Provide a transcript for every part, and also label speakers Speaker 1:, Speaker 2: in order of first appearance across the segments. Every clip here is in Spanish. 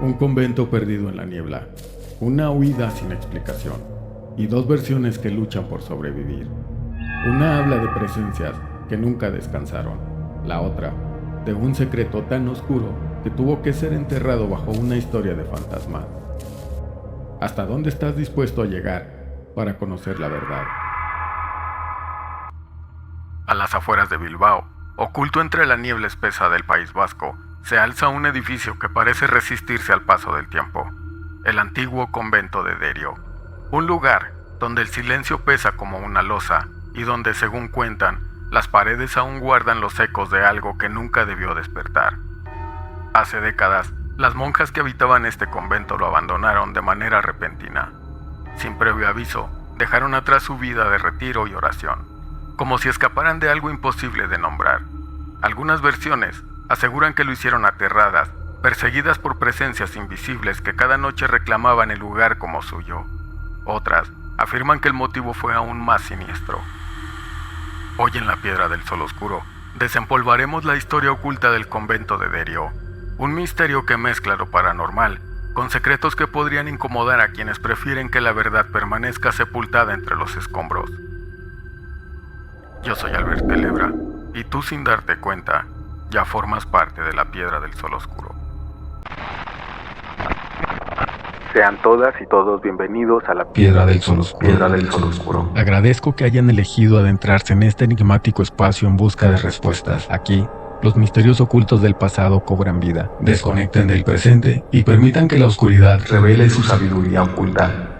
Speaker 1: Un convento perdido en la niebla, una huida sin explicación, y dos versiones que luchan por sobrevivir. Una habla de presencias que nunca descansaron, la otra, de un secreto tan oscuro que tuvo que ser enterrado bajo una historia de fantasmas. ¿Hasta dónde estás dispuesto a llegar para conocer la verdad? A las afueras de Bilbao, oculto entre la niebla espesa del País Vasco, se alza un edificio que parece resistirse al paso del tiempo. El antiguo convento de Derio. Un lugar donde el silencio pesa como una losa y donde, según cuentan, las paredes aún guardan los ecos de algo que nunca debió despertar. Hace décadas, las monjas que habitaban este convento lo abandonaron de manera repentina. Sin previo aviso, dejaron atrás su vida de retiro y oración, como si escaparan de algo imposible de nombrar. Algunas versiones aseguran que lo hicieron aterradas, perseguidas por presencias invisibles que cada noche reclamaban el lugar como suyo. Otras afirman que el motivo fue aún más siniestro. Hoy en La Piedra del Sol Oscuro, desempolvaremos la historia oculta del convento de Derio, un misterio que mezcla lo paranormal con secretos que podrían incomodar a quienes prefieren que la verdad permanezca sepultada entre los escombros. Yo soy Albert Celebra, y tú, sin darte cuenta, ya formas parte de La Piedra del Sol Oscuro.
Speaker 2: Sean todas y todos bienvenidos a La
Speaker 3: Piedra del Sol Oscuro.
Speaker 2: Piedra del Sol Oscuro.
Speaker 3: Agradezco que hayan elegido adentrarse en este enigmático espacio en busca de respuestas. Aquí, los misterios ocultos del pasado cobran vida. Desconecten del presente y permitan que la oscuridad revele su sabiduría oculta.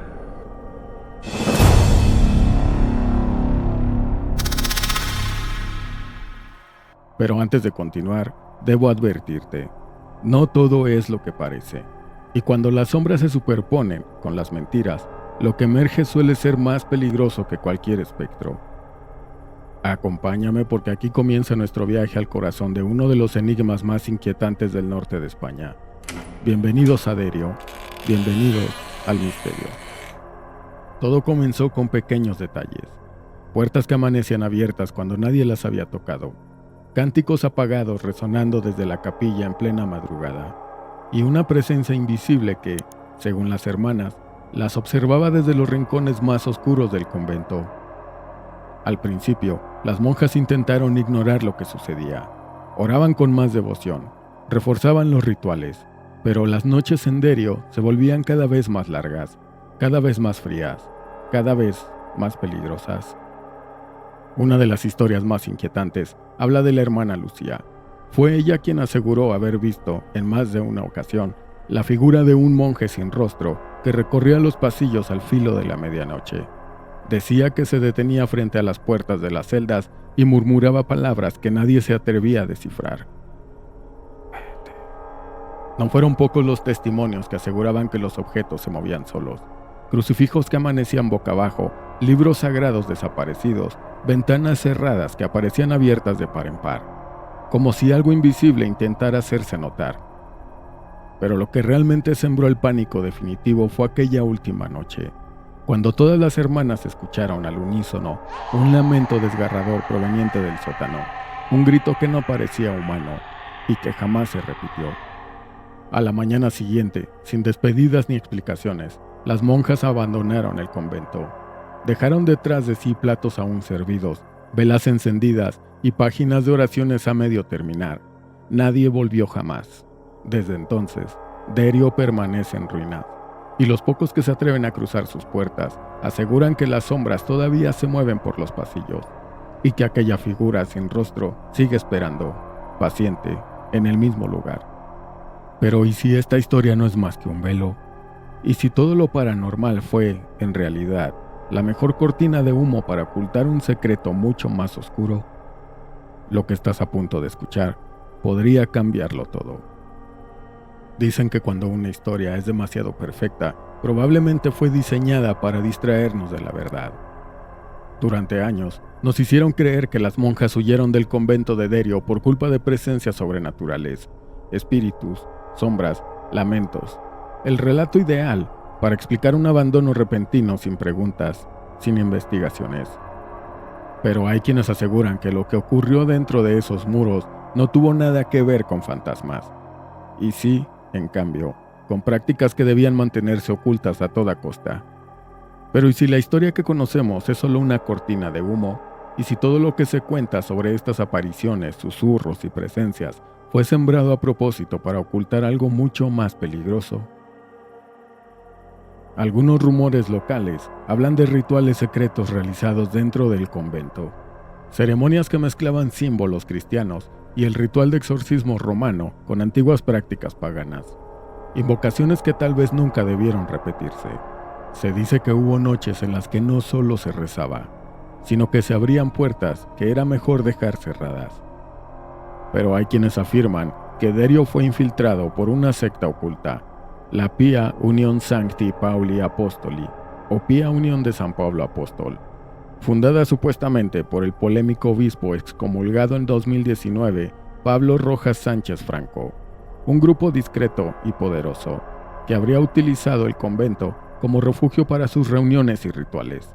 Speaker 1: Pero antes de continuar, debo advertirte, no todo es lo que parece. Y cuando las sombras se superponen con las mentiras, lo que emerge suele ser más peligroso que cualquier espectro. Acompáñame porque aquí comienza nuestro viaje al corazón de uno de los enigmas más inquietantes del norte de España. Bienvenidos a Derio, bienvenidos al misterio. Todo comenzó con pequeños detalles, puertas que amanecían abiertas cuando nadie las había tocado, cánticos apagados resonando desde la capilla en plena madrugada, y una presencia invisible que, según las hermanas, las observaba desde los rincones más oscuros del convento. Al principio, las monjas intentaron ignorar lo que sucedía. Oraban con más devoción, reforzaban los rituales, pero las noches en Derio se volvían cada vez más largas, cada vez más frías, cada vez más peligrosas. Una de las historias más inquietantes habla de la hermana Lucía. Fue ella quien aseguró haber visto, en más de una ocasión, la figura de un monje sin rostro que recorría los pasillos al filo de la medianoche. Decía que se detenía frente a las puertas de las celdas y murmuraba palabras que nadie se atrevía a descifrar. No fueron pocos los testimonios que aseguraban que los objetos se movían solos. Crucifijos que amanecían boca abajo, libros sagrados desaparecidos, ventanas cerradas que aparecían abiertas de par en par, como si algo invisible intentara hacerse notar. Pero lo que realmente sembró el pánico definitivo fue aquella última noche, cuando todas las hermanas escucharon al unísono un lamento desgarrador proveniente del sótano, un grito que no parecía humano y que jamás se repitió. A la mañana siguiente, sin despedidas ni explicaciones, las monjas abandonaron el convento. Dejaron detrás de sí platos aún servidos, velas encendidas y páginas de oraciones a medio terminar. Nadie volvió jamás. Desde entonces, Derio permanece en ruinas, y los pocos que se atreven a cruzar sus puertas aseguran que las sombras todavía se mueven por los pasillos, y que aquella figura sin rostro sigue esperando, paciente, en el mismo lugar. Pero ¿y si esta historia no es más que un velo? ¿Y si todo lo paranormal fue, en realidad, la mejor cortina de humo para ocultar un secreto mucho más oscuro? Lo que estás a punto de escuchar podría cambiarlo todo. Dicen que cuando una historia es demasiado perfecta, probablemente fue diseñada para distraernos de la verdad. Durante años, nos hicieron creer que las monjas huyeron del convento de Derio por culpa de presencias sobrenaturales, espíritus, sombras, lamentos. El relato ideal para explicar un abandono repentino sin preguntas, sin investigaciones. Pero hay quienes aseguran que lo que ocurrió dentro de esos muros no tuvo nada que ver con fantasmas. Y sí, en cambio, con prácticas que debían mantenerse ocultas a toda costa. Pero ¿y si la historia que conocemos es solo una cortina de humo? ¿Y si todo lo que se cuenta sobre estas apariciones, susurros y presencias fue sembrado a propósito para ocultar algo mucho más peligroso? Algunos rumores locales hablan de rituales secretos realizados dentro del convento, ceremonias que mezclaban símbolos cristianos y el ritual de exorcismo romano con antiguas prácticas paganas, invocaciones que tal vez nunca debieron repetirse. Se dice que hubo noches en las que no solo se rezaba, sino que se abrían puertas que era mejor dejar cerradas. Pero hay quienes afirman que Derio fue infiltrado por una secta oculta, la Pia Union Sancti Pauli Apostoli, o Pia Unión de San Pablo Apóstol, fundada supuestamente por el polémico obispo excomulgado en 2019, Pablo Rojas Sánchez Franco, un grupo discreto y poderoso, que habría utilizado el convento como refugio para sus reuniones y rituales.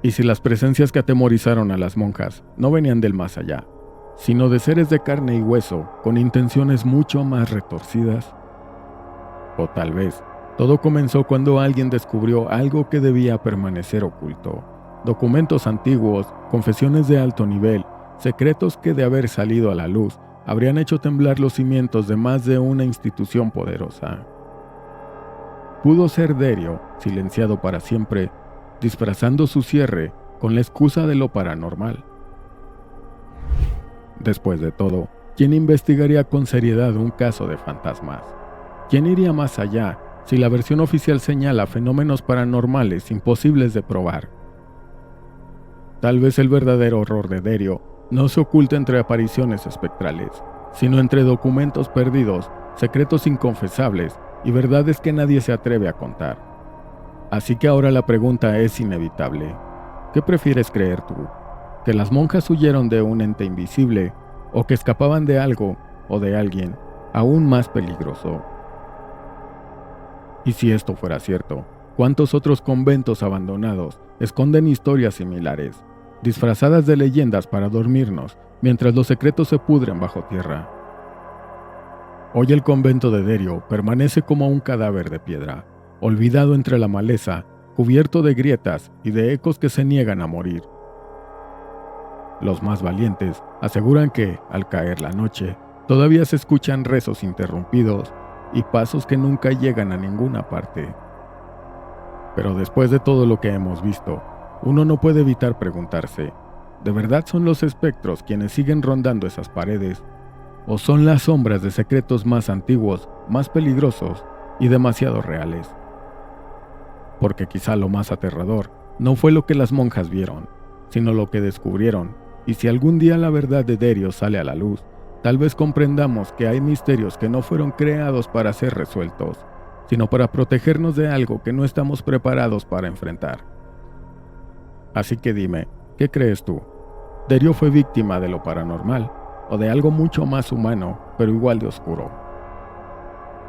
Speaker 1: Y si las presencias que atemorizaron a las monjas no venían del más allá, sino de seres de carne y hueso con intenciones mucho más retorcidas. O tal vez, todo comenzó cuando alguien descubrió algo que debía permanecer oculto. Documentos antiguos, confesiones de alto nivel, secretos que de haber salido a la luz, habrían hecho temblar los cimientos de más de una institución poderosa. Pudo ser Derio, silenciado para siempre, disfrazando su cierre con la excusa de lo paranormal. Después de todo, ¿quién investigaría con seriedad un caso de fantasmas? ¿Quién iría más allá si la versión oficial señala fenómenos paranormales imposibles de probar? Tal vez el verdadero horror de Derio no se oculta entre apariciones espectrales, sino entre documentos perdidos, secretos inconfesables y verdades que nadie se atreve a contar. Así que ahora la pregunta es inevitable. ¿Qué prefieres creer tú? ¿Que las monjas huyeron de un ente invisible o que escapaban de algo o de alguien aún más peligroso? Y si esto fuera cierto, ¿cuántos otros conventos abandonados esconden historias similares, disfrazadas de leyendas para dormirnos mientras los secretos se pudren bajo tierra? Hoy el convento de Derio permanece como un cadáver de piedra, olvidado entre la maleza, cubierto de grietas y de ecos que se niegan a morir. Los más valientes aseguran que, al caer la noche, todavía se escuchan rezos interrumpidos y pasos que nunca llegan a ninguna parte. Pero después de todo lo que hemos visto, uno no puede evitar preguntarse, ¿de verdad son los espectros quienes siguen rondando esas paredes? ¿O son las sombras de secretos más antiguos, más peligrosos y demasiado reales? Porque quizá lo más aterrador no fue lo que las monjas vieron, sino lo que descubrieron, y si algún día la verdad de Derio sale a la luz, tal vez comprendamos que hay misterios que no fueron creados para ser resueltos, sino para protegernos de algo que no estamos preparados para enfrentar. Así que dime, ¿qué crees tú? ¿Derio fue víctima de lo paranormal o de algo mucho más humano, pero igual de oscuro?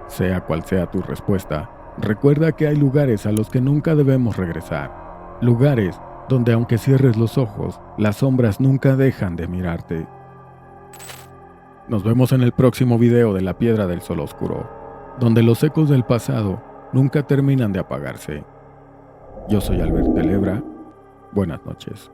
Speaker 1: Sea cual sea tu respuesta, recuerda que hay lugares a los que nunca debemos regresar, lugares donde aunque cierres los ojos, las sombras nunca dejan de mirarte. Nos vemos en el próximo video de La Piedra del Sol Oscuro, donde los ecos del pasado nunca terminan de apagarse. Yo soy Albert Telebra. Buenas noches.